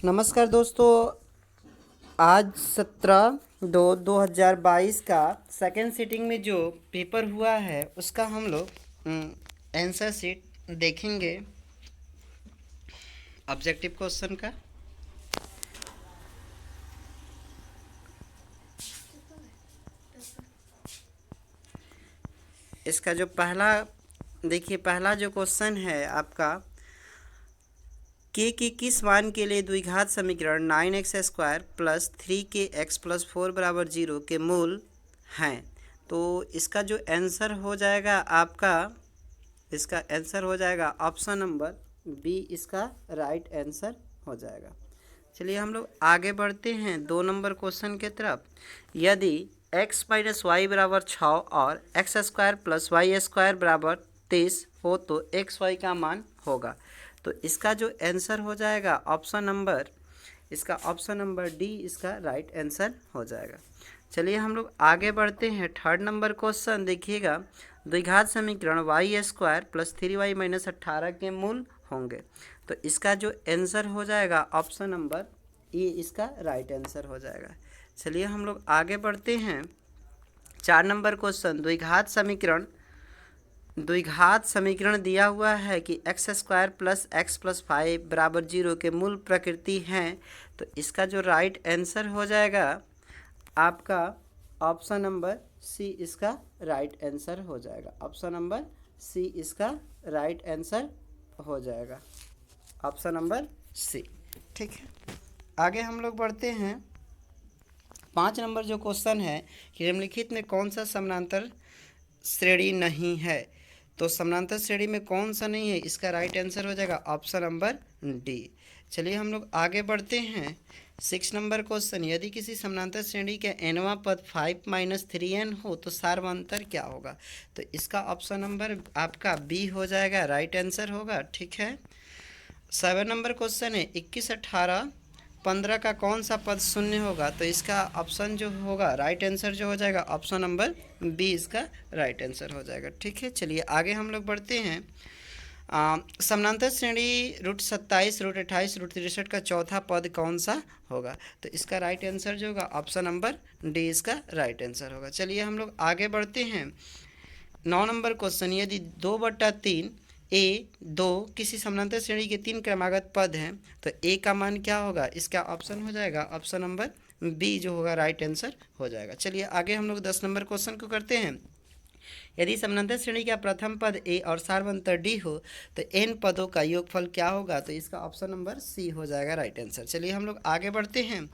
नमस्कार दोस्तों, आज 17/2/2022 का सेकेंड सीटिंग में जो पेपर हुआ है उसका हम लोग आंसर शीट देखेंगे ऑब्जेक्टिव क्वेश्चन का। इसका जो पहला जो क्वेश्चन है आपका, के की किस मान के लिए द्विघात समीकरण 9x² प्लस 3kx प्लस 4 बराबर 0 के मूल हैं। तो इसका जो आंसर हो जाएगा आपका, इसका आंसर हो जाएगा ऑप्शन नंबर बी, इसका राइट आंसर हो जाएगा। चलिए हम लोग आगे बढ़ते हैं 2 नंबर क्वेश्चन के तरफ। यदि x माइनस वाई बराबर 6 और x² प्लस y² बराबर 23 हो तो xy का मान होगा। तो इसका जो आंसर हो जाएगा ऑप्शन नंबर डी, इसका राइट आंसर हो जाएगा। चलिए हम लोग आगे बढ़ते हैं 3rd नंबर क्वेश्चन। देखिएगा, द्विघात समीकरण y² प्लस 3y माइनस 18 के मूल होंगे। तो इसका जो आंसर हो जाएगा ऑप्शन नंबर ए, इसका राइट आंसर हो जाएगा। चलिए हम लोग आगे बढ़ते हैं 4 नंबर क्वेश्चन। द्विघात समीकरण दिया हुआ है कि x² प्लस x प्लस 5 बराबर 0 के मूल प्रकृति हैं। तो इसका जो राइट आंसर हो जाएगा आपका ऑप्शन नंबर सी, इसका राइट आंसर हो जाएगा। ऑप्शन नंबर सी, इसका राइट आंसर हो जाएगा। ऑप्शन नंबर सी, ठीक है। आगे हम लोग बढ़ते हैं 5 नंबर जो क्वेश्चन है कि निम्नलिखित में कौन सा समानांतर श्रेणी नहीं है। तो समानांतर श्रेणी में कौन सा नहीं है, इसका राइट आंसर हो जाएगा ऑप्शन नंबर डी। चलिए हम लोग आगे बढ़ते हैं 6 नंबर क्वेश्चन। यदि किसी समानांतर श्रेणी के nवां पद 5 माइनस 3n हो तो सार्वंतर क्या होगा। तो इसका ऑप्शन नंबर आपका बी हो जाएगा, राइट आंसर होगा, ठीक है। 7 नंबर क्वेश्चन है 21, 18, 15 का कौन सा पद शून्य होगा। तो इसका ऑप्शन जो होगा, राइट आंसर जो हो जाएगा ऑप्शन नंबर बी, इसका राइट आंसर हो जाएगा, ठीक है। चलिए आगे हम लोग बढ़ते हैं। समानांतर श्रेणी √27, √28, √63 का चौथा पद कौन सा होगा। तो इसका राइट आंसर जो होगा ऑप्शन नंबर डी, इसका राइट आंसर होगा। चलिए हम लोग आगे बढ़ते हैं 9 नंबर क्वेश्चन। यदि 2/3 A2 किसी समानांतर श्रेणी के 3 क्रमागत पद हैं तो A का मान क्या होगा। इसका ऑप्शन हो जाएगा ऑप्शन नंबर बी, जो होगा राइट आंसर हो जाएगा। चलिए आगे हम लोग 10 नंबर क्वेश्चन को करते हैं। यदि समानांतर श्रेणी का प्रथम पद ए और सार्वंतर डी हो तो n पदों का योगफल क्या होगा। तो इसका ऑप्शन नंबर सी हो जाएगा, राइट आंसर। चलिए हम लोग आगे बढ़ते हैं।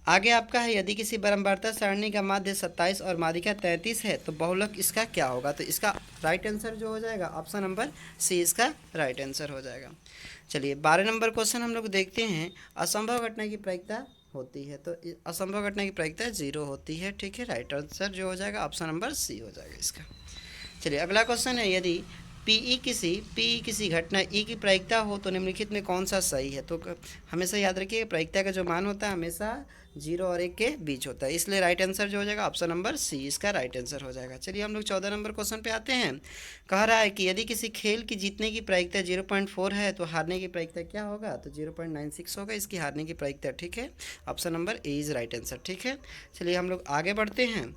आगे आपका है, यदि किसी बारंबारता सारणी का माध्य 27 और माध्यिका 33 है तो बहुलक इसका क्या होगा। तो इसका राइट आंसर जो हो जाएगा ऑप्शन नंबर सी, इसका राइट आंसर हो जाएगा। चलिए 12 नंबर क्वेश्चन हम लोग देखते हैं। असंभव घटना की प्रायिकता होती है तो असंभव घटना की प्रायिकता 0 होती है, ठीक है। राइट आंसर जो हो जाएगा ऑप्शन नंबर सी हो जाएगा इसका। चलिए अगला क्वेश्चन है, यदि पीई किसी घटना ई की प्रायिकता हो तो निम्नलिखित में कौन सा सही है। तो हमेशा याद रखिए, प्रायिकता का जो मान होता है हमेशा 0 और 1 के बीच होता है, इसलिए राइट आंसर जो हो जाएगा ऑप्शन नंबर सी, इसका राइट आंसर हो जाएगा। चलिए हम लोग 14 नंबर क्वेश्चन पे आते हैं। कह रहा है कि यदि किसी खेल की जीतने की प्रायिकता 0.4 है तो हारने की प्रायिकता क्या होगा। तो 0.96 होगा इसकी हारने की प्रायिकता, ठीक है। Option number A is right answer, ठीक है। चलिए हम लोग आगे बढ़ते हैं।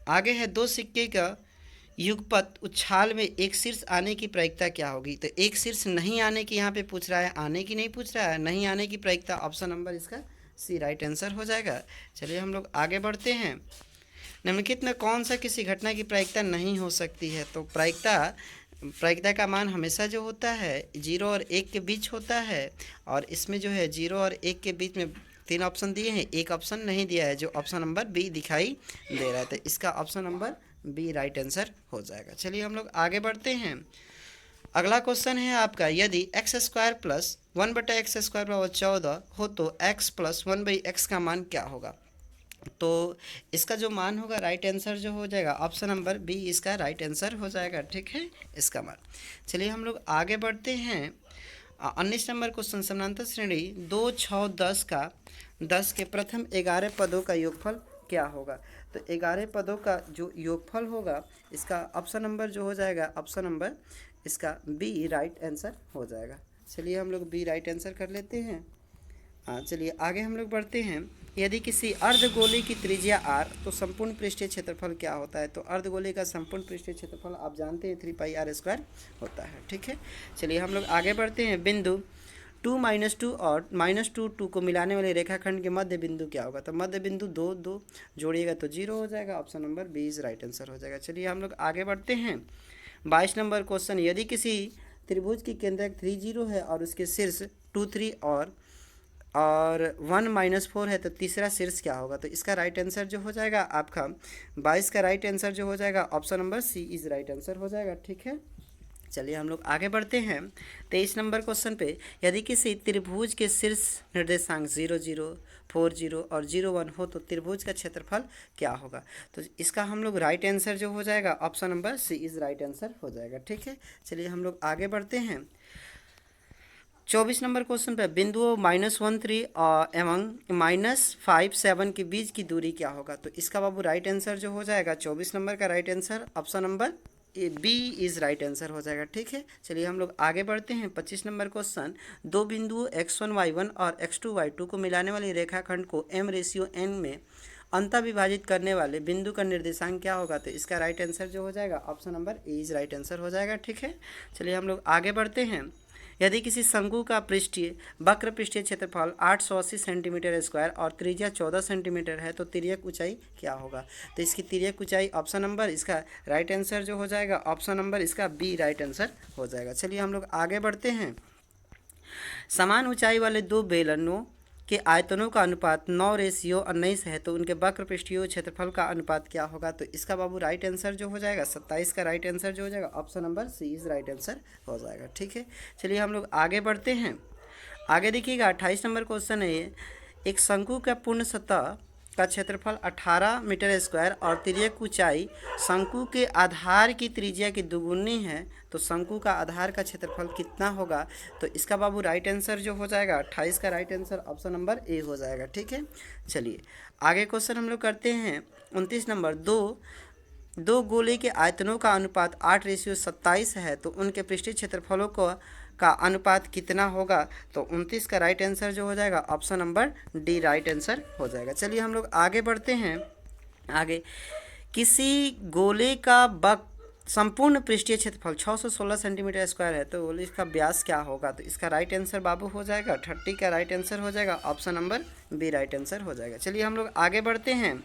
आगे है, 2 सिक्के का युगपत उछाल में एक शीर्ष आने की प्रायिकता क्या होगी। तो एक शीर्ष नहीं आने की यहाँ पे पूछ रहा है, आने की नहीं पूछ रहा है। नहीं आने की प्रायिकता ऑप्शन नंबर इसका सी, राइट आंसर हो जाएगा। चलिए हम लोग आगे बढ़ते हैं। निम्नलिखित में कौन सा किसी घटना की प्रायिकता नहीं हो सकती है। तो प्रायिकता का मान हमेशा जो होता है 0 और 1 के बीच होता है, और इसमें जो है 0 और 1 के बीच में 3 ऑप्शन दिए हैं, एक ऑप्शन नहीं दिया है जो ऑप्शन नंबर बी दिखाई दे रहा है। तो इसका option number B right answer हो जाएगा। चलिए हम लोग आगे बढ़ते हैं। अगला क्वेश्चन है आपका, यदि x² प्लस 1/x² बराबर 14 हो तो x प्लस 1/x का मान क्या होगा। तो इसका जो मान होगा, राइट आंसर जो हो जाएगा ऑप्शन नंबर बी, इसका राइट आंसर हो जाएगा, ठीक है, इसका मान। चलिए हम लोग आगे बढ़ते हैं। 19 नंबर क्वेश्चन, समानांतर श्रेणी 2, 6, 10 का 10 के प्रथम 11 पदों का योगफल क्या होगा। तो 11 पदों का जो योगफल होगा इसका ऑप्शन नंबर जो हो जाएगा ऑप्शन नंबर इसका बी, राइट आंसर हो जाएगा। चलिए हम लोग बी राइट आंसर कर लेते हैं। चलिए आगे हम लोग बढ़ते हैं। यदि किसी अर्धगोले की त्रिज्या r तो संपूर्ण पृष्ठीय क्षेत्रफल क्या होता है? तो अर्धगोले का संपूर्ण पृष्ठीय क्षेत्रफल आप जानते हैं 3πr² होता है। ठीक है, चलिए हम लोग आगे बढ़ते हैं। बिंदु 2 -2 और -2 2 को मिलाने वाले रेखाखंड के मध्य बिंदु क्या होगा? तो मध्य बिंदु 2 2 जोड़िएगा तो 0 हो जाएगा। Option number B is right answer हो जाएगा। चलिए हम लोग आगे बढ़ते हैं। 22 नंबर क्वेश्चन, यदि किसी त्रिभुज की केंद्रक 3 0 है और उसके शीर्ष 2 3 और 1 -4 है तो तीसरा शीर्ष क्या होगा? तो इसका राइट आंसर जो हो जाएगा आपका 22 का राइट आंसर जो हो जाएगा option number C is right answer हो जाएगा। ठीक है, चलिए हम लोग आगे बढ़ते हैं। 23 नंबर क्वेश्चन पे, यदि किसी त्रिभुज के शीर्ष निर्देशांक 0 0 4 0 और 0 1 हो तो त्रिभुज का क्षेत्रफल क्या होगा? तो इसका हम लोग राइट आंसर जो हो जाएगा option number C is right answer हो जाएगा। ठीक है, चलिए हम लोग आगे बढ़ते हैं। 24 नंबर क्वेश्चन पे, बिंदुओं -1 3 एवं -5 7 के बीच की दूरी क्या होगा? तो इसका बाबू राइट आंसर जो हो जाएगा 24 नंबर का right answer option number B is right answer हो जाएगा। ठीक है, चलिए हम लोग आगे बढ़ते हैं। 25 नंबर क्वेश्चन, दो बिंदुओं x1 y1 और x2 y2 को मिलाने वाली रेखाखंड को m/n में अंतः विभाजित करने वाले बिंदु का निर्देशांक क्या होगा? तो इसका राइट आंसर जो हो जाएगा option number A is right answer हो जाएगा। ठीक है, चलिए हम लोग आगे बढ़ते हैं। यदि किसी शंकु का पृष्ठीय वक्र पृष्ठीय क्षेत्रफल 880 सेंटीमीटर स्क्वायर और त्रिज्या 14 सेंटीमीटर है तो तिर्यक ऊंचाई क्या होगा? तो इसकी तिर्यक ऊंचाई ऑप्शन नंबर इसका राइट आंसर जो हो जाएगा ऑप्शन नंबर इसका बी राइट आंसर हो जाएगा। चलिए हम लोग आगे बढ़ते हैं। समान ऊंचाई वाले दो बेलनों के आयतनों का अनुपात 9:19 है तो उनके वक्र पृष्ठीय क्षेत्रफल का अनुपात क्या होगा? तो इसका बाबू राइट आंसर जो हो जाएगा 27 का राइट आंसर जो हो जाएगा option number C is right answer हो जाएगा। ठीक है, चलिए हम लोग आगे बढ़ते हैं। आगे देखिएगा 28 नंबर क्वेश्चन है ये, एक शंकु का पूर्ण सतह का क्षेत्रफल 18 मीटर स्क्वायर और तिर्यक ऊंचाई शंकु के आधार की त्रिज्या की दुगुनी है तो शंकु का आधार का क्षेत्रफल कितना होगा? तो इसका बाबू राइट आंसर जो हो जाएगा 28 का right answer option number A हो जाएगा। ठीक है, चलिए आगे क्वेश्चन हम लोग करते हैं। 29 नंबर, दो गोले के आयतनों का अनुपात 8:27 है तो उनके पृष्ठीय क्षेत्रफलों का अनुपात कितना होगा? तो 29 का राइट आंसर जो हो जाएगा option number D right answer हो जाएगा। चलिए हम लोग आगे बढ़ते हैं। आगे, किसी गोले का संपूर्ण पृष्ठीय क्षेत्रफल 616 सेंटीमीटर स्क्वायर है तो गोले का व्यास क्या होगा? तो इसका राइट आंसर बाबू हो जाएगा 30 का राइट आंसर हो जाएगा option number B right answer हो जाएगा। चलिए हम लोग आगे बढ़ते हैं।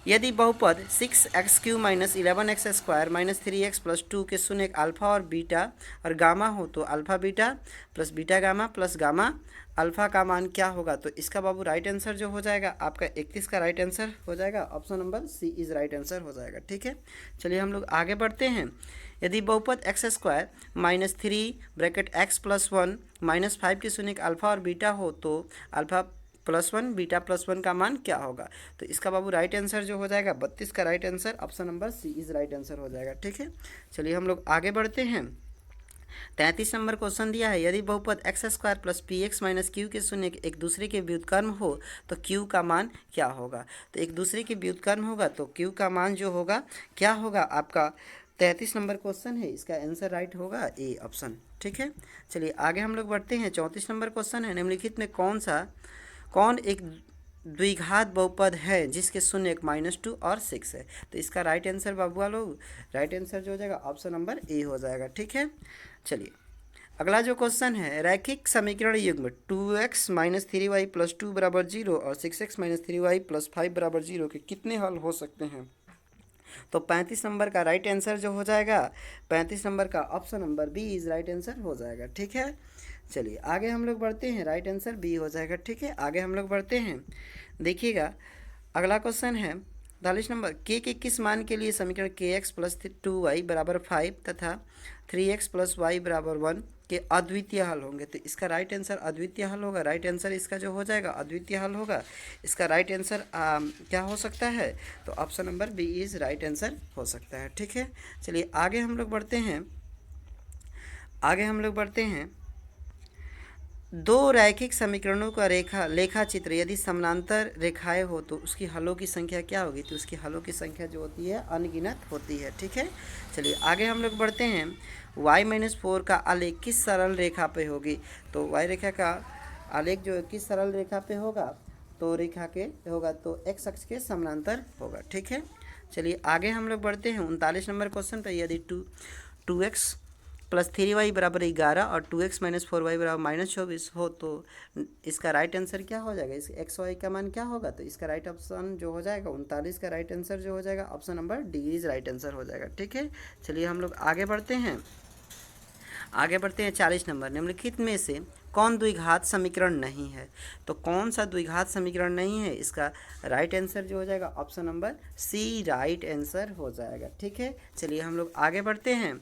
यदि बहुपद 6x³ - 11x² - 3x + 2 के शून्य अल्फा और बीटा और गामा हो तो alpha beta plus beta gamma plus gamma alpha का मान क्या होगा? तो इसका बाबू राइट आंसर जो हो जाएगा आपका 31 का राइट आंसर हो जाएगा option number C is right answer हो जाएगा। ठीक है, चलिए हम लोग आगे बढ़ते हैं। यदि बहुपद x² - 3 (x + 1 - 5 के शून्य अल्फा और बीटा हो तो अल्फा +1 बीटा +1 का मान क्या होगा? तो इसका बाबू राइट आंसर जो हो जाएगा 32 का right answer option number C is right answer हो जाएगा। ठीक है, चलिए हम लोग आगे बढ़ते हैं। 33 नंबर क्वेश्चन दिया है, यदि बहुपद x² + px - q के शून्य एक दूसरे के व्युत्क्रम हो तो q का मान क्या होगा? तो एक दूसरे के व्युत्क्रम होगा तो q का मान जो होगा क्या होगा आपका 33 नंबर क्वेश्चन है, इसका आंसर राइट होगा ए ऑप्शन। ठीक है, चलिए आगे हम लोग बढ़ते हैं। 34 नंबर क्वेश्चन है, निम्नलिखित में कौन एक द्विघात बहुपद है जिसके शून्य -2 और 6 है? तो इसका राइट आंसर बाबुआ लोग राइट आंसर जो हो जाएगा ऑप्शन नंबर ए हो जाएगा। ठीक है, चलिए अगला जो क्वेश्चन है, रैखिक समीकरण युग्म 2x - 3y + 2 = 0 और 6x - 3y + 5 = 0 के कितने हल हो सकते हैं? तो 35 नंबर का राइट आंसर जो हो जाएगा 35 नंबर का option number B is right answer हो जाएगा। ठीक है, चलिए आगे हम लोग बढ़ते हैं। राइट आंसर बी हो जाएगा। ठीक है, आगे हम लोग बढ़ते हैं। देखिएगा अगला क्वेश्चन है 40 नंबर, के किस मान के लिए समीकरण kx + 2y = 5 तथा 3x + y = 1 के अद्वितीय हल होंगे? तो इसका राइट आंसर अद्वितीय हल होगा। राइट आंसर इसका जो हो जाएगा अद्वितीय हल होगा। इसका राइट आंसर क्या हो सकता है? तो option number B is right answer हो सकता है। ठीक है, चलिए आगे हम लोग बढ़ते हैं। दो रैखिक समीकरणों का लेखा चित्र यदि समानांतर रेखाएं हो तो उसकी हलों की संख्या क्या होगी? तो उसकी हलों की संख्या जो होती है अनगिनत होती है। ठीक है, चलिए आगे हम लोग बढ़ते हैं। y - 4 का आलेख किस सरल रेखा पे होगी? तो y रेखा का आलेख जो है किस सरल रेखा पे होगा, तो रेखा के होगा तो एक्स अक्ष के समानांतर होगा। ठीक है, चलिए आगे हम लोग बढ़ते हैं 39 नंबर क्वेश्चन पे। यदि 2x प्लस 3y बराबर 11 और 2x माइनस 4y बराबर -24 हो तो इसका राइट आंसर क्या हो जाएगा, इस एक्स वाई का मान क्या होगा, तो इसका राइट ऑप्शन जो हो जाएगा 39 का राइट आंसर जो हो जाएगा option number D is right answer हो जाएगा। ठीक है, चलिए हम लोग आगे बढ़ते हैं 40 नंबर। निम्नलिखित में से कौन द्विघात समीकरण नहीं है, तो कौन सा द्विघात समीकरण नहीं है, इसका राइट आंसर जो हो जाएगा option number C right answer हो जाएगा। ठीक है, चलिए हम लोग आगे बढ़ते हैं।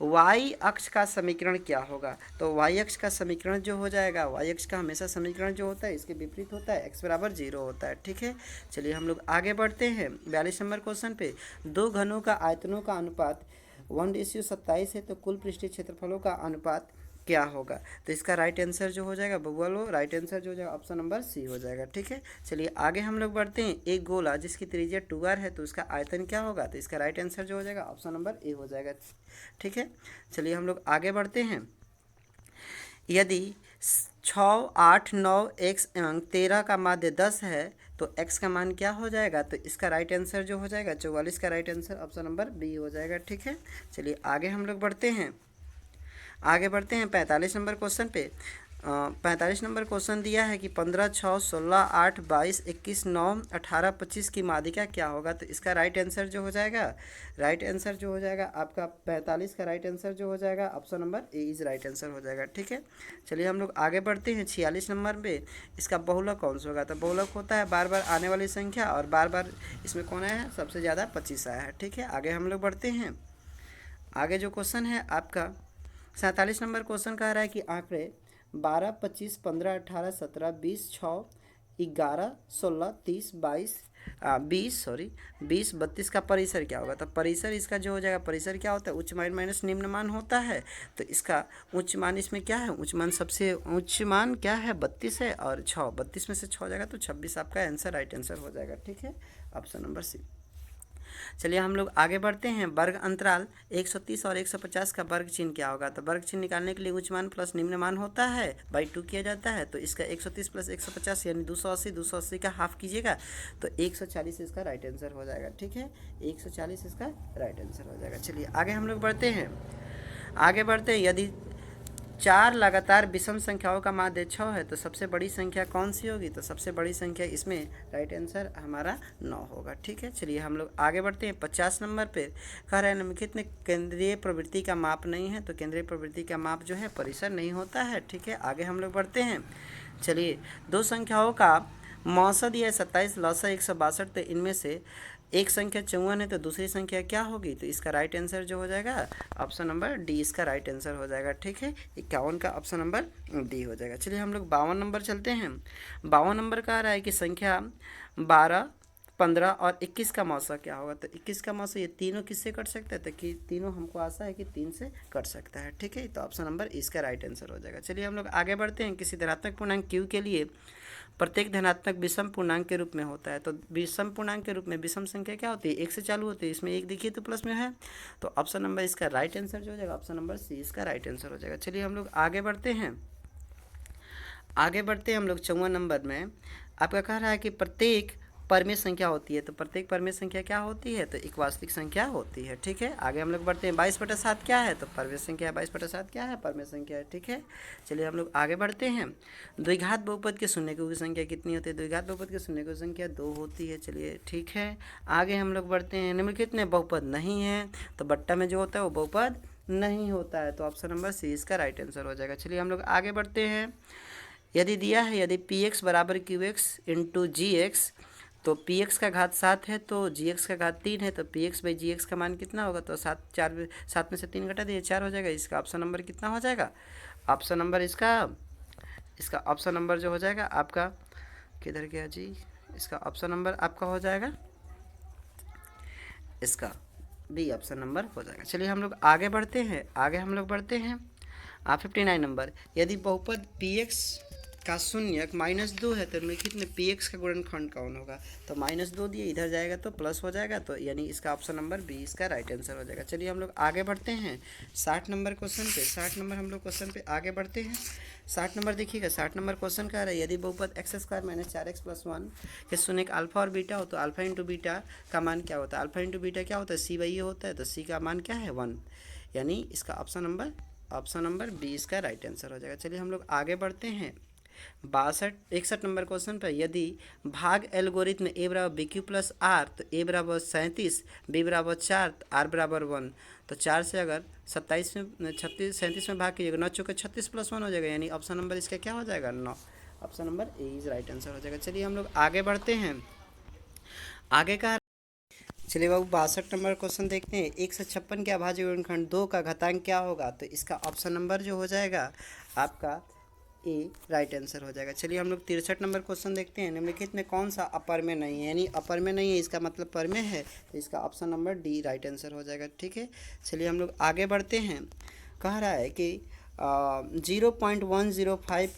y अक्ष का समीकरण क्या होगा, तो y अक्ष का समीकरण जो हो जाएगा, y अक्ष का हमेशा समीकरण जो होता है इसके विपरीत होता है, x बराबर 0 होता है। ठीक है, चलिए हम लोग आगे बढ़ते हैं 42 नंबर क्वेश्चन पे। दो घनों का आयतनों का अनुपात 1:27 है तो कुल पृष्ठीय क्षेत्रफलों का अनुपात क्या होगा, तो इसका राइट आंसर जो हो जाएगा बबुआ लो, राइट आंसर जो हो जाएगा ऑप्शन नंबर सी हो जाएगा। ठीक है, चलिए आगे हम लोग बढ़ते हैं। एक गोला जिसकी त्रिज्या 2r है तो उसका आयतन क्या होगा, तो इसका राइट आंसर जो हो जाएगा ऑप्शन नंबर ए हो जाएगा। ठीक है, चलिए हम लोग आगे बढ़ते हैं। यदि 6, 8, 9 x एवं 13 का माध्य 10 है तो x का मान क्या हो जाएगा, तो इसका राइट आंसर जो हो जाएगा 44 का right answer option number B हो जाएगा। ठीक है, चलिए आगे हम लोग बढ़ते हैं 45 नंबर क्वेश्चन पे। 45 नंबर क्वेश्चन दिया है कि 15, 6, 16, 8, 22, 21, 9, 18, 25 की माध्यिका क्या होगा, तो इसका राइट आंसर जो हो जाएगा आपका 45 का राइट आंसर जो हो जाएगा option number A is right answer हो जाएगा। ठीक है, चलिए हम लोग आगे बढ़ते हैं 46 नंबर पे। इसका बहुलक कौन सा होगा, तो बहुलक होता है बार बार आने वाली संख्या, और बार बार इसमें कौन आया है, सबसे ज़्यादा 25 आया है। ठीक है, आगे हम लोग बढ़ते हैं। आगे जो क्वेश्चन है आपका 47 नंबर क्वेश्चन कह रहा है कि आंकड़े 12, 25, 15, 18, 17, 20, 6, 11, 16, 30, 20, 32 का परिसर क्या होगा, तो परिसर इसका जो हो जाएगा, परिसर क्या होता है, उच्च मान माइनस निम्न मान होता है, तो इसका उच्च मान इसमें क्या है, उच्च मान सबसे उच्च मान क्या है 32 है, और 32 में से 6 हो जाएगा तो 26 आपका आंसर राइट आंसर हो जाएगा। ठीक है, ऑप्शन नंबर सी। चलिए हम लोग आगे बढ़ते हैं। वर्ग अंतराल 130 और 150 का वर्ग चिन्ह क्या होगा, तो वर्ग चिन्ह निकालने के लिए उच्च मान प्लस निम्न मान होता है बाई 2 किया जाता है, तो इसका 130 प्लस 150 यानी 280 का हाफ कीजिएगा तो 140 इसका राइट आंसर हो जाएगा। ठीक है, 140 इसका राइट आंसर हो जाएगा। चलिए आगे हम लोग बढ़ते हैं। यदि 4 लगातार विषम संख्याओं का माध्य 6 है तो सबसे बड़ी संख्या कौन सी होगी, तो सबसे बड़ी संख्या इसमें राइट आंसर हमारा 9 होगा। ठीक है, चलिए हम लोग आगे बढ़ते हैं 50 नंबर पे। कह रहे हैं निम्नलिखित में केंद्रीय प्रवृत्ति का माप नहीं है, तो केंद्रीय प्रवृत्ति का माप जो है परिसर नहीं होता है। ठीक है, आगे हम लोग बढ़ते हैं। चलिए, दो संख्याओं का मौसद या 27 लौसा 162, तो इनमें से एक संख्या 54 है तो दूसरी संख्या क्या होगी, तो इसका राइट आंसर जो हो जाएगा ऑप्शन नंबर डी इसका राइट आंसर हो जाएगा। ठीक है, 51 का ऑप्शन नंबर डी हो जाएगा। चलिए हम लोग 52 नंबर चलते हैं। 52 नंबर कह रहा है कि संख्या 12, 15 और 21 का मौसा क्या होगा, तो 21 का मौसा ये तीनों किससे कट सकता है, तो कि तीनों हमको आशा है कि 3 से कट सकता है। ठीक है, तो ऑप्शन नंबर इसका राइट आंसर हो जाएगा। चलिए हम लोग आगे बढ़ते हैं। किसी धनात्मक पूर्णांक क्यू के लिए प्रत्येक धनात्मक विषम पूर्णांक के रूप में होता है, तो विषम पूर्णांक के रूप में विषम संख्या क्या होती है, 1 से चालू होती है, इसमें 1 देखिए तो प्लस में है, तो ऑप्शन नंबर इसका राइट आंसर जो हो जाएगा ऑप्शन नंबर सी इसका राइट आंसर हो जाएगा। चलिए हम लोग आगे बढ़ते हैं हम लोग 54 नंबर में। आपका कह रहा है कि प्रत्येक परमेय संख्या होती है, तो प्रत्येक परमेय संख्या क्या होती है, तो एक वास्तविक संख्या होती है। ठीक है, आगे हम लोग बढ़ते हैं। 22/7 क्या है, तो परमेय संख्या है। 22/7 क्या है, परमेय संख्या है। ठीक है, चलिए हम लोग आगे बढ़ते हैं। द्विघात बहुपद के शून्यकों की संख्या कितनी होती है, द्विघात बहुपद के शून्यकों की संख्या 2 होती है। चलिए ठीक है, आगे हम लोग बढ़ते हैं। निम्नलिखित में बहुपद नहीं है, तो बट्टा में जो होता है वो बहुपद नहीं होता है, तो ऑप्शन नंबर सी इसका राइट आंसर हो जाएगा। चलिए हम लोग आगे बढ़ते हैं। यदि दिया है यदि px बराबर qx इंटू gx, तो px का घात 7 है तो gx का घात 3 है, तो px बाई gx का मान कितना होगा, तो 7 में से 3 घटा दिए 4 हो जाएगा। इसका ऑप्शन नंबर कितना हो जाएगा, ऑप्शन नंबर इसका ऑप्शन नंबर जो हो जाएगा आपका किधर गया जी, इसका ऑप्शन नंबर आपका हो जाएगा इसका बी ऑप्शन नंबर हो जाएगा। चलिए हम लोग आगे बढ़ते हैं। 59 नंबर। यदि बहुपद px का शून्यक -2 है तो निम्नलिखित में पी एक्स का गुणनखंड कौन होगा। तो -2 दिए, इधर जाएगा तो प्लस हो जाएगा, तो यानी इसका ऑप्शन नंबर बी इसका राइट आंसर हो जाएगा। चलिए हम लोग आगे बढ़ते हैं 60 नंबर क्वेश्चन पे। 60 नंबर हम लोग क्वेश्चन पे आगे बढ़ते हैं। 60 नंबर देखिएगा, 60 नंबर क्वेश्चन कह रहा है यदि बहुपद x² - 4x + 1 के शून्यक अल्फा और बीटा हो तो अल्फा इंटू बीटा का मान क्या होता है। अल्फा इंटू बीटा क्या होता है, सी बाई ए होता है, तो सी का मान क्या है 1, यानी इसका ऑप्शन नंबर बी इसका राइट आंसर हो जाएगा। चलिए हम लोग आगे बढ़ते हैं 61 नंबर क्वेश्चन पर यदि भाग एल्गोरिथम ए बराबर बी क्यू प्लस आर तो ए बराबर 37, बी बराबर 4, आर बराबर 1, तो 4 से अगर 37 में भाग कीजिएगा 9 चौके 36 + 1 हो जाएगा, यानी ऑप्शन नंबर इसका क्या हो जाएगा 9, option number A is right answer हो जाएगा। चलिए हम लोग आगे बढ़ते हैं। आगे का चलिए बाबू 62 नंबर क्वेश्चन देखते हैं। 156 के अभाज्य गुणनखंड 2 का घातांक क्या होगा, तो इसका ऑप्शन नंबर जो हो जाएगा आपका ए राइट आंसर हो जाएगा। चलिए हम लोग 63 नंबर क्वेश्चन देखते हैं। निम्नलिखित में कौन सा अपर में नहीं है, यानी अपर में नहीं है इसका मतलब पर में है, तो इसका option number D right answer हो जाएगा। ठीक है, चलिए हम लोग आगे बढ़ते हैं। कह रहा है कि 0.105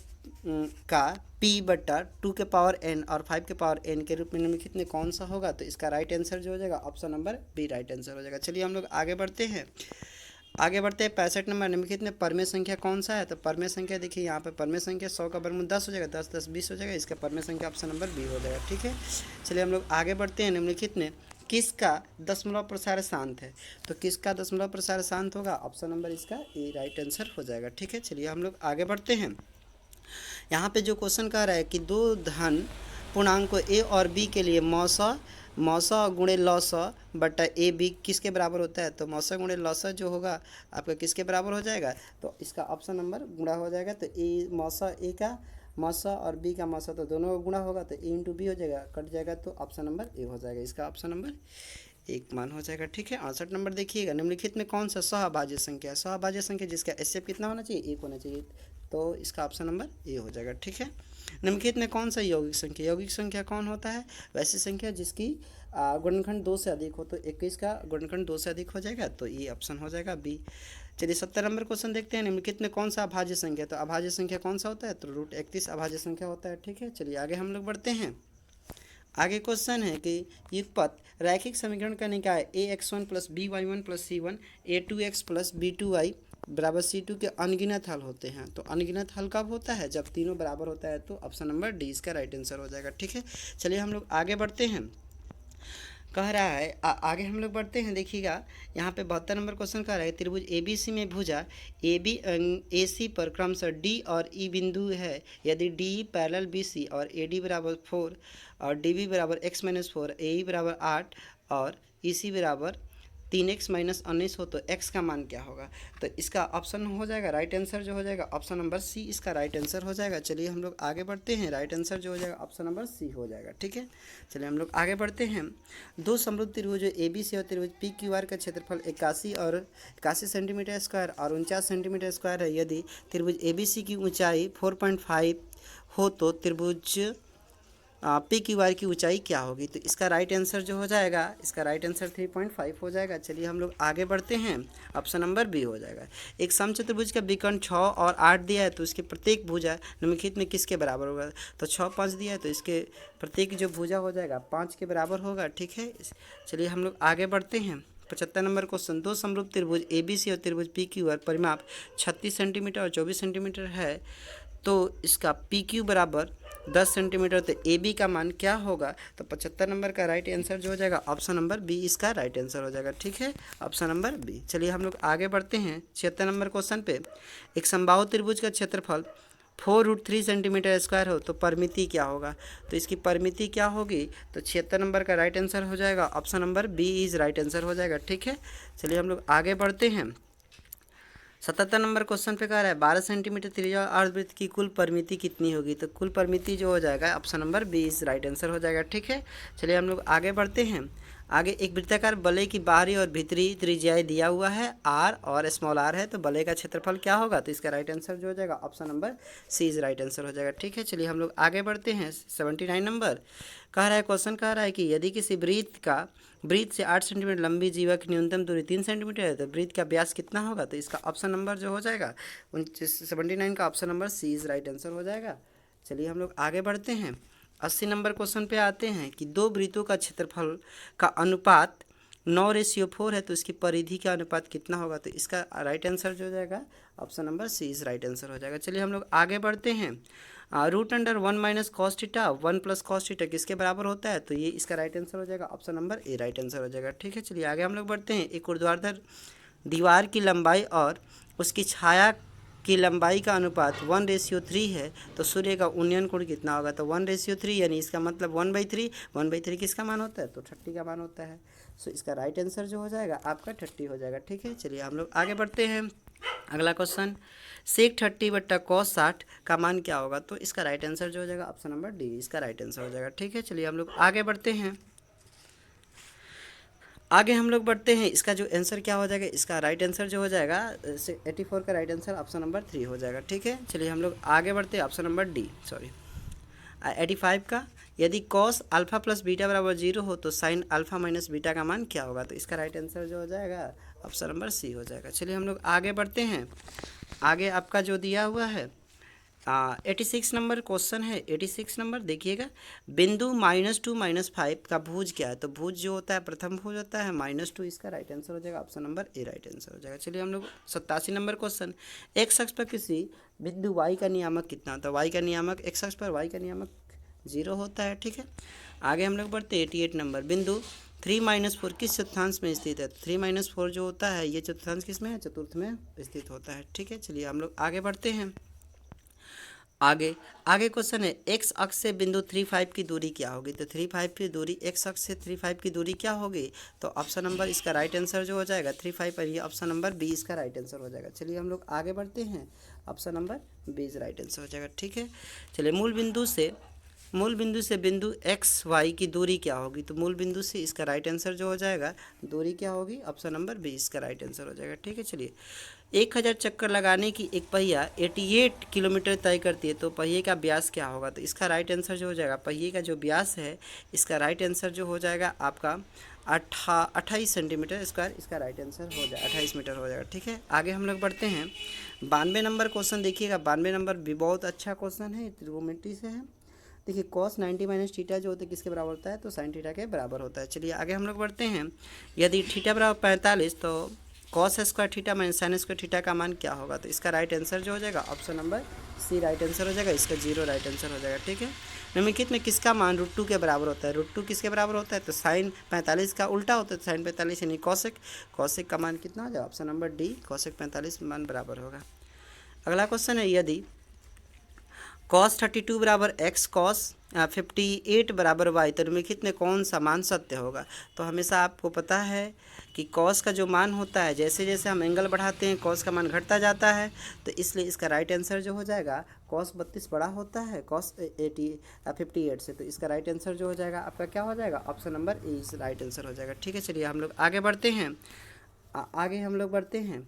का p/2 और 5 के रूप में निम्नलिखित में कौन सा होगा, तो इसका राइट आंसर जो हो जाएगा option number B right answer हो जाएगा। चलिए हम लोग आगे बढ़ते हैं। 65 नंबर निम्नलिखित में परमेय संख्या कौन सा है, तो परमेय संख्या देखिए यहाँ पे परमेय संख्या 100 का वर्गमूल 10 हो जाएगा, 10 10 20 हो जाएगा, इसका परमेय संख्या ऑप्शन नंबर बी हो जाएगा। ठीक है, चलिए हम लोग आगे बढ़ते हैं। निम्नलिखित में किसका दशमलव प्रसार शांत है, तो किसका दशमलव प्रसार शांत होगा, ऑप्शन नंबर इसका ए राइट आंसर हो जाएगा। ठीक है, चलिए हम लोग आगे बढ़ते हैं। यहाँ पे जो क्वेश्चन कह रहा है कि दो धन पूर्णांकों ए और बी के लिए मौसा गुणे लौसा बटा ए बी किसके बराबर होता है, तो मौसा गुणे लौसा जो होगा आपका किसके बराबर हो जाएगा, तो इसका ऑप्शन नंबर गुणा हो जाएगा, तो ए मौसा ए का मौसा और बी का मौसा तो दोनों का गुणा होगा, तो ए इंटू बी हो जाएगा, कट जाएगा, तो ऑप्शन नंबर ए हो जाएगा, इसका ऑप्शन नंबर एक मान हो जाएगा। ठीक है, 68 नंबर देखिएगा। निम्नलिखित में कौन सा सहभाज्य संख्या है, सहभाज्य संख्या जिसका एचसीएफ कितना होना चाहिए, एक होना चाहिए, तो इसका ऑप्शन नंबर ए हो जाएगा। ठीक है, निम्नलिखित में कौन सा यौगिक संख्या, यौगिक संख्या कौन होता है, वैसी संख्या जिसकी गुणनखंड 2 से अधिक हो, तो 21 का गुणनखंड 2 से अधिक हो जाएगा, तो ये ऑप्शन हो जाएगा बी। चलिए 70 नंबर क्वेश्चन देखते हैं। निम्नलिखित में कौन सा अभाज्य संख्या, तो अभाज्य संख्या कौन सा होता है, तो √31 अभाज्य संख्या होता है। ठीक है, चलिए आगे हम लोग बढ़ते हैं। आगे क्वेश्चन है कि युगपत रैखिक समीकरण का निकाय ax1 + by1 + c1 a2x + b2y बराबर c2 के अनगिनत हल होते हैं, तो अनगिनत हल कब होता है, जब तीनों बराबर होता है, तो ऑप्शन नंबर डी इसका राइट आंसर हो जाएगा। ठीक है, चलिए हम लोग आगे बढ़ते हैं। कह रहा है आगे हम लोग बढ़ते हैं। देखिएगा यहाँ पे 72 नंबर क्वेश्चन कह रहा है त्रिभुज ABC में भुजा AC पर क्रमशः D और E बिंदु है, यदि DE पैरेलल BC और AD बराबर 4 और DB बराबर x - 4, AE बराबर 8 और EC बराबर 3x - 19 हो तो x का मान क्या होगा, तो इसका ऑप्शन हो जाएगा राइट आंसर जो हो जाएगा ऑप्शन नंबर सी इसका राइट आंसर हो जाएगा। चलिए हम लोग आगे बढ़ते हैं। राइट आंसर जो हो जाएगा ऑप्शन नंबर सी हो जाएगा। ठीक है, चलिए हम लोग आगे बढ़ते हैं। दो समरूप त्रिभुज ABC और त्रिभुज PQR का क्षेत्रफल 81 सेंटीमीटर स्क्वायर और 49 सेंटीमीटर स्क्वायर है, यदि त्रिभुज ABC की ऊंचाई 4.5 हो तो त्रिभुज PQR की ऊंचाई क्या होगी, तो इसका राइट आंसर जो हो जाएगा इसका राइट आंसर 3.5 हो जाएगा। चलिए हम लोग आगे बढ़ते हैं। ऑप्शन नंबर बी हो जाएगा। एक समचतुर्भुज का विकर्ण 6 और 8 दिया है, तो इसके प्रत्येक भुजा निम्नलिखित में किसके बराबर होगा, तो 6 5 दिया है, तो इसके प्रत्येक जो भुजा हो जाएगा 5 के बराबर होगा। ठीक है, चलिए हम लोग आगे बढ़ते हैं। 75 नंबर क्वेश्चन, दो समरूप त्रिभुज ABC और त्रिभुज PQR परिमाप 36 सेंटीमीटर और 24 सेंटीमीटर है, तो इसका PQ बराबर 10 सेंटीमीटर, तो AB का मान क्या होगा, तो 75 नंबर का राइट आंसर जो हो जाएगा ऑप्शन नंबर बी इसका राइट आंसर हो जाएगा। ठीक है, ऑप्शन नंबर बी। चलिए हम लोग आगे बढ़ते हैं। 76 नंबर क्वेश्चन पे एक समबाहु त्रिभुज का क्षेत्रफल 4√3 सेंटीमीटर स्क्वायर हो तो परिमिति क्या होगा, तो इसकी परिमिति क्या होगी, तो 76 नंबर का राइट आंसर हो जाएगा option number B is right answer हो जाएगा। ठीक है, चलिए हम लोग आगे बढ़ते हैं। 77 नंबर क्वेश्चन पे कह रहा है 12 सेंटीमीटर त्रिज्या अर्धवृत्त की कुल परिमिति कितनी होगी, तो कुल परिमिति जो हो जाएगा ऑप्शन नंबर बी इस राइट आंसर हो जाएगा। ठीक है, चलिए हम लोग आगे बढ़ते हैं। आगे एक वृत्ताकार बलय की बाहरी और भीतरी त्रिज्याएं दिया हुआ है आर और स्मॉल आर है, तो बलय का क्षेत्रफल क्या होगा, तो इसका राइट आंसर जो हो जाएगा option number C is right answer हो जाएगा। ठीक है, चलिए हम लोग आगे बढ़ते हैं। 79 नंबर कह रहा है क्वेश्चन कह रहा है कि यदि किसी वृत्त से 8 सेंटीमीटर लंबी जीवा की न्यूनतम दूरी 3 सेंटीमीटर है, तो वृत्त का व्यास कितना होगा, तो इसका ऑप्शन नंबर जो हो जाएगा 79 का option number C is right answer हो जाएगा। चलिए हम लोग आगे बढ़ते हैं। 80 नंबर क्वेश्चन पे आते हैं कि दो वृत्तों का क्षेत्रफल का अनुपात 9:4 है, तो इसकी परिधि का अनुपात कितना होगा? तो इसका राइट आंसर जो हो जाएगा ऑप्शन नंबर सी इस राइट आंसर हो जाएगा। चलिए हम लोग आगे बढ़ते हैं। Root under 1 minus cos theta 1 plus cos theta किसके बराबर होता है? तो ये इसका राइट आंसर हो जाएगा option number A right answer हो जाएगा। ठीक है, चलिए आगे हम लोग बढ़ते हैं। एक ऊर्ध्वाधर दीवार की लंबाई और उसकी छाया की लंबाई का अनुपात 1:3 है, तो सूर्य का उन्नयन कोण कितना होगा? तो 1:3 यानी इसका मतलब 1/3। 1/3 किसका मान होता है? तो 30 का मान होता है। सो इसका राइट आंसर जो हो जाएगा आपका 30 हो जाएगा। ठीक है, चलिए हम लोग आगे बढ़ते हैं। अगला क्वेश्चन, सेक 30/cos 60 का मान क्या होगा? तो इसका राइट आंसर जो हो जाएगा ऑप्शन नंबर डी इसका राइट आंसर हो जाएगा। ठीक है, चलिए हम लोग आगे बढ़ते हैं। आगे हम लोग बढ़ते हैं। इसका जो आंसर क्या हो जाएगा? इसका राइट आंसर जो हो जाएगा 84 का राइट आंसर ऑप्शन नंबर 3 हो जाएगा। ठीक है, चलिए हम लोग आगे बढ़ते हैं। ऑप्शन नंबर डी 85 का, यदि cos अल्फा प्लस बीटा बराबर 0 हो तो साइन अल्फा माइनस बीटा का मान क्या होगा? तो इसका राइट आंसर जो हो जाएगा ऑप्शन नंबर सी हो जाएगा। चलिए हम लोग आगे बढ़ते हैं। आगे आपका जो दिया हुआ है 86 नंबर क्वेश्चन है। 86 नंबर देखिएगा, बिंदु -2 -5 का भुज क्या है? तो भुज जो होता है प्रथम भुज होता है -2, इसका राइट आंसर हो जाएगा option number A right answer हो जाएगा। चलिए हम लोग 87 नंबर क्वेश्चन, एक्स अक्ष पर किसी बिंदु y का नियामक कितना होता है? y का नियामक एक्स अक्ष पर y का नियामक 0 होता है। ठीक है, आगे हम लोग बढ़ते 88 नंबर, बिंदु 3 - 4 किस चतुर्थांश में स्थित है? 3 - 4 जो होता है ये चतुर्थांश किस में है? चतुर्थ में स्थित होता है। ठीक है, चलिए हम लोग आगे बढ़ते हैं। आगे क्वेश्चन है, एक्स अक्ष से बिंदु 35 की दूरी क्या होगी? तो 35 की दूरी, एक्स अक्ष से 35 की दूरी क्या होगी? तो ऑप्शन नंबर इसका राइट आंसर जो हो जाएगा 35 पर, ये ऑप्शन नंबर बी इसका राइट आंसर हो जाएगा। चलिए हम लोग आगे बढ़ते हैं। Option number B is right answer हो जाएगा। ठीक है, चलिए मूल बिंदु से बिंदु एक्स वाई की दूरी क्या होगी? तो मूल बिंदु से इसका राइट आंसर जो हो जाएगा दूरी क्या होगी? ऑप्शन नंबर बी इसका राइट आंसर हो जाएगा। ठीक है, चलिए 1000 चक्कर लगाने की एक पहिया 88 किलोमीटर तय करती है, तो पहिए का व्यास क्या होगा? तो इसका राइट आंसर जो हो जाएगा, पहिए का जो व्यास है इसका राइट आंसर जो हो जाएगा आपका 28 सेंटीमीटर स्क्वायर इसका राइट आंसर हो जाएगा, 28 मीटर हो जाएगा। ठीक है, आगे हम लोग बढ़ते हैं। 92 नंबर क्वेश्चन देखिएगा, 92 नंबर भी बहुत अच्छा क्वेश्चन है, त्रिकोणमिति से है। देखिए cos 90 - थीटा जो होता है किसके बराबर होता है? तो साइन थीटा के बराबर होता है। चलिए आगे हम लोग बढ़ते हैं। यदि थीटा बराबर 45 तो cos square theta minus sine square theta का मान क्या होगा? तो इसका राइट आंसर जो हो जाएगा option number C right answer हो जाएगा, इसका 0 राइट आंसर हो जाएगा। ठीक है, निम्नलिखित में किसका मान √2 के बराबर होता है? √2 किसके बराबर होता है? तो साइन 45 का उल्टा होता है, तो साइन 45 यानी कॉसेक का मान कितना हो जाएगा? ऑप्शन नंबर डी कॉसेक 45 मान बराबर होगा। अगला क्वेश्चन है, यदि cos 32 बराबर x cos 58 बराबर y, तो निम्नलिखित में कौन सा मान सत्य होगा? तो हमेशा आपको पता है कि cos का जो मान होता है, जैसे जैसे हम एंगल बढ़ाते हैं cos का मान घटता जाता है, तो इसलिए इसका राइट आंसर जो हो जाएगा cos 32 बड़ा होता है cos 58 से, तो इसका राइट आंसर जो हो जाएगा आपका क्या हो जाएगा? ऑप्शन नंबर ए इस राइट आंसर हो जाएगा। ठीक है, चलिए हम लोग आगे बढ़ते हैं।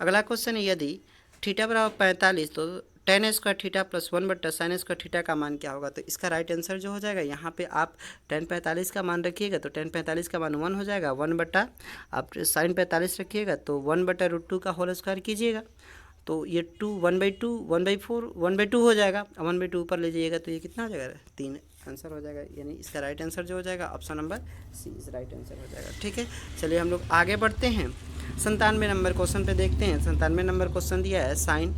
अगला क्वेश्चन है, यदि थीटा बराबर 45 तो tan square theta plus 1/sin square theta का मान क्या होगा? तो इसका राइट आंसर जो हो जाएगा, यहाँ पे आप tan 45 का मान रखिएगा तो tan 45 का मान 1 हो जाएगा, 1/ आप sin 45 रखिएगा तो 1/√2 का होल स्क्वायर कीजिएगा, तो ये 2 1/2 1/4 1/2 हो जाएगा। 1/2 ऊपर ले जाइएगा तो ये कितना हो जाएगा? 3 आंसर हो जाएगा, यानी इसका राइट आंसर जो हो जाएगा ऑप्शन नंबर सी इस राइट आंसर हो जाएगा। ठीक है, चलिए हम लोग आगे बढ़ते हैं। 97 नंबर क्वेश्चन पे देखते हैं। 97 नंबर क्वेश्चन दिया है, साइन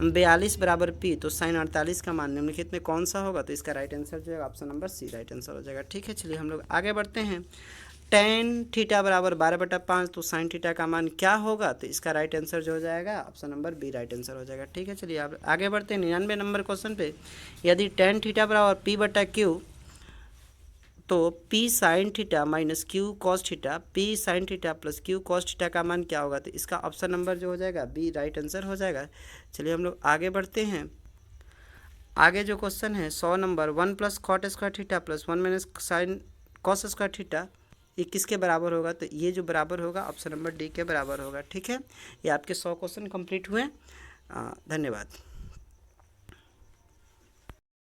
42 बराबर पी, तो साइन 48 का मान निम्नलिखित में कौन सा होगा? तो इसका राइट आंसर जो है option number C right answer हो जाएगा। ठीक है, चलिए हम लोग आगे बढ़ते हैं। tan थीटा बराबर 12/5, तो साइन थीटा का मान क्या होगा? तो इसका राइट आंसर जो हो जाएगा option number B right answer हो जाएगा। ठीक है, चलिए आप आगे बढ़ते हैं। 99 नंबर क्वेश्चन पे, यदि tan थीटा बराबर p/q तो p sine theta minus q cos theta, p sine theta plus q cos theta का मान क्या होगा? तो इसका ऑप्शन नंबर जो हो जाएगा बी राइट आंसर हो जाएगा। चलिए हम लोग आगे बढ़ते हैं। आगे जो क्वेश्चन है 100 number, 1 + cot square theta plus 1 - sine cos square theta ये किसके बराबर होगा? तो ये जो बराबर होगा ऑप्शन नंबर डी के बराबर होगा। ठीक है, ये आपके 100 क्वेश्चन कंप्लीट हुए। धन्यवाद।